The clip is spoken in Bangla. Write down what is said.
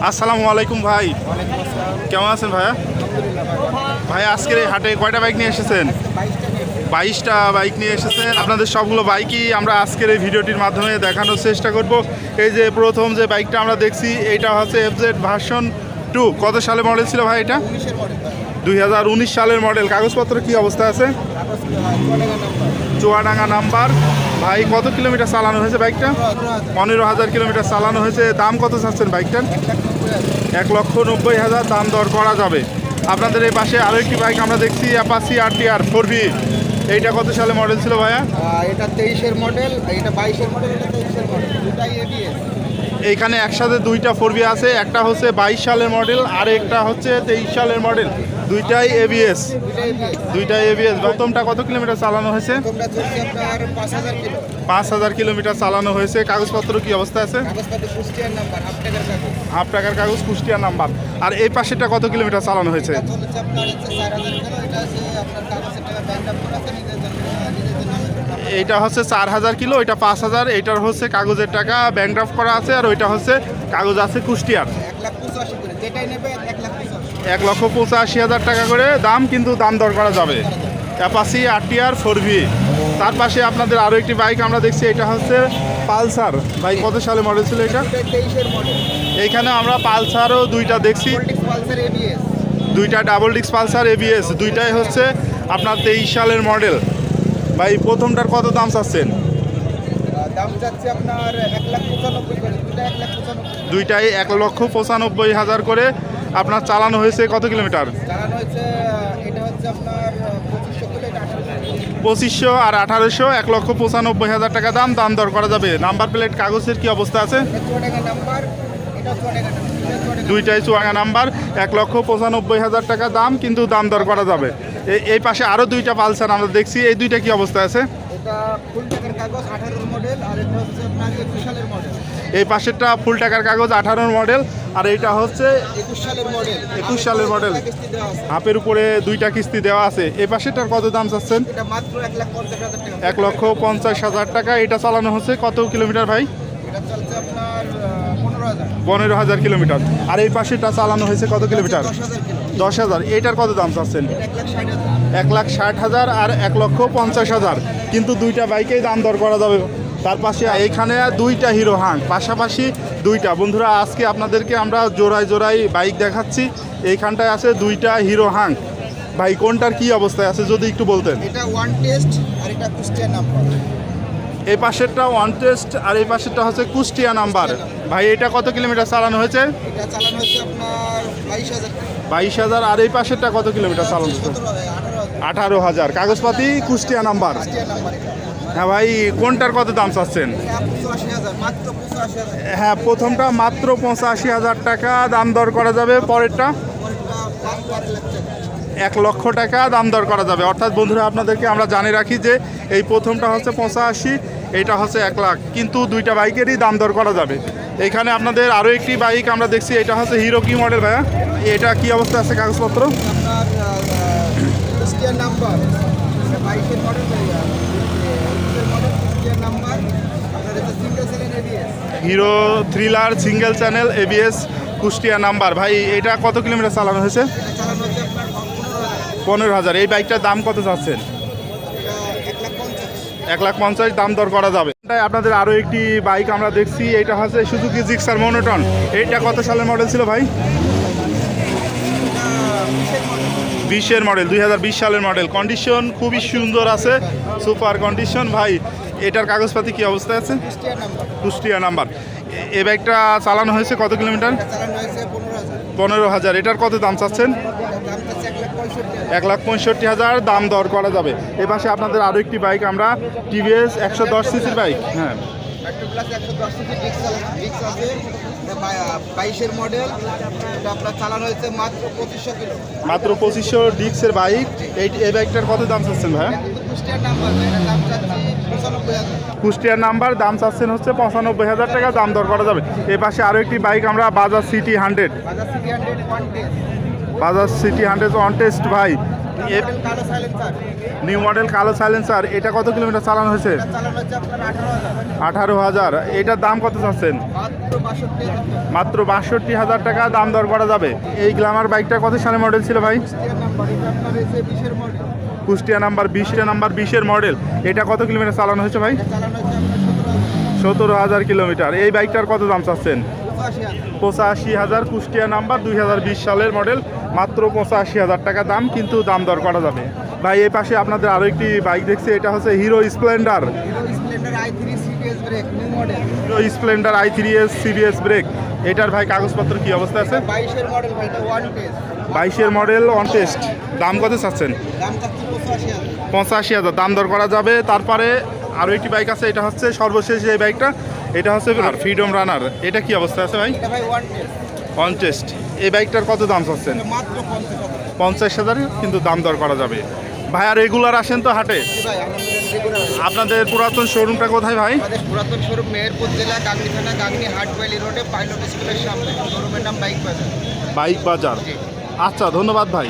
আসসালামু আলাইকুম ভাই, কেমন আছেন ভাইয়া? ভাই আজকের এই হাটে কয়টা বাইক নিয়ে এসেছেন? 22টা বাইক নিয়ে এসেছেন। আপনাদের সবগুলো বাইকই আমরা আজকের এই ভিডিওটির মাধ্যমে দেখানোর চেষ্টা করব। এই যে প্রথম যে বাইকটা আমরা দেখছি এইটা হচ্ছে FZ ভার্সন 2। কত সালে মডেল ছিল ভাই এটা? 2019 সালের মডেল। কাগজপত্র কি অবস্থা আছে? চুয়াডাঙ্গা নাম্বার। ভাই কত কিলোমিটার চালানো হয়েছে বাইকটা? 15,000 কিলোমিটার চালানো হয়েছে। দাম কত চাচ্ছেন বাইকটার? 1,90,000 দাম দর করা যাবে। আপনাদের এই পাশে আরও একটি বাইক আমরা দেখছি অ্যাপাচি RTR 4V। এইটা কত সালে মডেল ছিল ভাইয়া? এটা 23-এর মডেল, এটা 22-এর মডেল, এটা 23-এর মডেল, দুটাই ABS। এইখানে একসাথে দুইটা 4V আছে, একটা হচ্ছে 22 সালের মডেল আর একটা হচ্ছে 23 সালের মডেল। দুইটাই ABS। দুইটাই ABS। প্রথমটা কত কিলোমিটার চালানো হয়েছে? তোমরা চলছে আপনার 5,000 কিলো। 5,000 কিলোমিটার চালানো হয়েছে। কাগজপত্র কি অবস্থা আছে? কাগজপত্র কুষ্টিয়ার নাম্বার, হাফ টাকার কাগজ। হাফ টাকার কাগজ, কুষ্টিয়া নাম্বার। আর এই পাশেটা কত কিলোমিটার চালানো হয়েছে? এটা চলছে আপনার হচ্ছে 4,000 কিলো। এটা আছে আপনার কাগজের টাকা ব্যাংক আপ করা আছে নিজের জন্য, এইটা হচ্ছে 4,000 কিলো, এটা 5,000। এইটার হচ্ছে কাগজের টাকা ব্যাংক ড্রাফট করা আছে, আর ওইটা হচ্ছে কাগজ আছে কুষ্টিয়ার। 1,85,000 করে, যেটাই নেবে 1,85,000। 1,85,000 টাকা করে দাম, কিন্তু দাম দর করা যাবে। Apache RTR 4V। তার পাশে আপনাদের আরও একটি বাইক আমরা দেখছি, এটা হচ্ছে পালসার। ভাই কত সালে মডেল ছিল এটা? 23-এর মডেল। এইখানে আমরা পালসারও দুইটা দেখছি, পলিটিক্স পালসার ABS। দুইটা ডাবল ডিস্ক পালসার ABS। দুইটাই হচ্ছে আপনার 23 সালের মডেল। ভাই প্রথমটার কত দাম চাচ্ছেন? দাম যাচ্ছে আপনার 1,95,000 করে, দুটা 1,95,000। দুইটাই 1,95,000 করে। আপনার চালানো হয়েছে কত কিলোমিটার? চালানো হয়েছে, এটা হচ্ছে আপনার 2500 কিলো, এটা 1800। 2500 আর 1800, 1,95,000 টাকা দাম। দাম দর করা যাবে। নাম্বার প্লেট কাগজের কি অবস্থা আছে? এটা চুয়াডাঙ্গা নাম্বার, এটা চুয়াডাঙ্গা নাম্বার, এটা চুয়াডাঙ্গা। দুইটাই চুয়াডাঙ্গা নাম্বার। 1,95,000 টাকা দাম, কিন্তু দাম দর করা যাবে। এই পাশে আরও দুইটা পালসার আমরা দেখছি, এই দুইটা কি অবস্থা আছে? এটা ফুল টাকার কাগজ, 18-এর মডেল, আর এটা হচ্ছে আপনার 21 সালের মডেল। এই পাশেরটা ফুল টাকার কাগজ, 18 মডেল, আর এইটা হচ্ছে 21 সালের মডেল। 21 সালের মডেল। কিস্তি দেওয়া আছে। হাফের উপরে দুইটা কিস্তি দেওয়া আছে। এই পাশেরটার কত দাম চাচ্ছেন? এটা মাত্র 1,50,000 টাকা। 1,50,000 টাকা। এটা চালানো হচ্ছে কত কিলোমিটার ভাই? এটা চলছে আপনার 15,000। 15,000 কিলোমিটার। আর এই পাশেরটা চালানো হয়েছে কত কিলোমিটার? 10,000 কিলো। 10,000। এইটার কত দাম চাচ্ছেন? এটা 1,60,000। 1,60,000 আর 1,50,000, কিন্তু দুইটা বাইকেই দাম দর করা যাবে। তার পাশে এইখানে দুইটা হিরো হাং, পাশাপাশি দুইটা। বন্ধুরা আজকে আপনাদেরকে আমরা জোড়ায় জোড়ায় বাইক দেখাচ্ছি। এইখানটায় আছে দুইটা হিরো হাং। ভাই কোনটার কি অবস্থায় আছে যদি একটু বলতেন? এটা ওয়ান টেস্ট, আর এটা কুষ্টিয়া নাম্বার। এই পাশেরটা ওয়ান টেস্ট আর এই পাশেরটা হচ্ছে কুষ্টিয়া নাম্বার। ভাই এটা কত কিলোমিটার চালানো হয়েছে? এটা চালানো হচ্ছে আপনার 22,000 কিলো। 22,000। আর এই পাশেরটা কত কিলোমিটার চালানো হয়েছে? 17,000, 18,000। 18,000। কাগজপাতি কুষ্টিয়া নাম্বার। কুষ্টিয়া নাম্বার এটা। হ্যাঁ ভাই কোনটার কত দাম চাচ্ছেন? এটা 85,000, মাত্র 85,000। হ্যাঁ প্রথমটা মাত্র 85,000 টাকা দাম দর করা যাবে। পরেরটা পরেরটা 5 লাখ টাকা। 1 লক্ষ টাকা দাম দর করা যাবে। অর্থাৎ বন্ধুরা আপনাদেরকে আমরা জানিয়ে রাখি যে এই প্রথমটা হচ্ছে 85, এইটা হচ্ছে 1 লাখ, কিন্তু দুইটা বাইকেরই দাম দর করা যাবে। এখানে আপনাদের আরও একটি বাইক আমরা দেখছি, এটা হচ্ছে হিরো কি মডেল ভাইয়া? এটা কি অবস্থা আছে কাগজপত্র? আপনার কুষ্টিয়া নাম্বার, 22-এর মডেল, 21-এর মডেল, কুষ্টিয়া নাম্বার। আপনার এটা single channel ABS। Hero thriller single channel ABS Kushtia number. ভাই এটা কত কিলোমিটার চালানো হয়েছে? এটা চালানো হচ্ছে আপনার 15,000। 15,000। এই বাইকটার দাম কত চাচ্ছেন? এটা 1,50,000। 1,50,000 দাম দর করা যাবে। আপনাদের আরও একটি বাইক আমরা দেখছি, এটা হচ্ছে সুজুকি জিক্সার মনোটন। এইটা কত সালের মডেল ছিল ভাই? 20-এর মডেল, 2020 সালের মডেল। কন্ডিশন খুবই সুন্দর আছে, সুপার কন্ডিশন। ভাই এটার কাগজপাতি কি অবস্থায় আছে? কুষ্টিয়া নাম্বার। কুষ্টিয়া নাম্বার। এই বাইকটা চালানো হয়েছে কত কিলোমিটার? এটা চালানো হয়েছে 15,000। 15,000। এটার কত দাম চাচ্ছেন? এটার দাম হচ্ছে 1,65,000। 1,65,000 দাম দর করা যাবে। এ পাশে আপনাদের আরও একটি বাইক আমরা TVS 110 সিসির বাইক। হ্যাঁ ফ্যাক্টরি প্লাস 110 সিসি ডিস্ক আছে। এটা 22-এর মডেল। এটা আপনার চালানো হয়েছে মাত্র 2,500 কিলো। মাত্র 2,500 ডিক্সের বাইক। এই বাইকটার কত দাম চাচ্ছেন ভাইয়া? এটা কিন্তু কুষ্টিয়ার নাম্বার, এটার দাম চাচ্ছি 95,000। কুষ্টিয়ার নাম্বার, দাম চাচ্ছেন হচ্ছে 95,000 টাকা, দাম দর করা যাবে। এই পাশে আরও একটি বাইক আমরা Bajaj city 100। Bajaj city 100 one test. Bajaj city 100 on test. ভাই এ- মডেল কালো সাইলেন্সার। নিউ মডেল কালো সাইলেন্সার, এটা কত কিলোমিটার চালানো হয়েছে? এটা চালানো হচ্ছে আপনার 18,000। 18,000। এটার দাম কত চাচ্ছেন? মাত্র 62,000 টাকা। মাত্র 62,000 টাকা দাম দর করা যাবে। এই গ্ল্যামার বাইকটা কত সালে মডেল ছিল ভাই? কুষ্টিয়া নাম্বার, এটা আপনার হচ্ছে 20-এর মডেল। কুষ্টিয়া নাম্বার 20-এর মডেল। এটা কত কিলোমিটার চালানো হয়েছে ভাই? এটা চালানো হচ্ছে আপনার 17,000 কিলোমিটার। এই বাইকটার কত দাম চাচ্ছেন? 85,000। 85,000, কুষ্টিয়া নাম্বার, 2020 সালের মডেল, মাত্র 85,000 টাকা দাম, কিন্তু দাম দর করা যাবে। ভাই এই পাশে আপনাদের আরও একটি বাইক দেখছি, এটা হচ্ছে Hero Splendor. Hero Splendor i3 series brake, new model. Hero Splendor i3s serious brake. এটার ভাই কাগজপত্র কি অবস্থা আছে? 22-এর মডেল ভাই, এটা ওয়ান টেস্ট। 22-এর মডেল, অন টেস্ট। দাম কত চাচ্ছেন? দাম চাচ্ছি 85,000। 85,000 দাম দর করা যাবে। তারপরে আরও একটি বাইক আছে, এটা হচ্ছে সর্বশেষ এই বাইকটা, এটা হচ্ছে ফ্রিডম রানার। এটা কি অবস্থা আছে ভাই? এটা ভাই ওয়ান টেস্ট। On test. এই বাইকটার কত দাম চাচ্ছেন? এটা মাত্র 50,000। 50,000, কিন্তু দাম দর করা যাবে। ভাই আর রেগুলার আসেন তো হাটে? জি ভাই, আমাদের রেগুলার। আপনাদের পুরাতন শোরুমটা কোথায় ভাই? আমাদের পুরাতন শোরুম মেহেরপুর জেলা, গাংনী থানা, গাংনী হাটওয়ালি রোডে, পাইলট স্কুলের সামনে। শোরুমের নাম বাইক বাজার। বাইক বাজার। জি। আচ্ছা, ধন্যবাদ ভাই।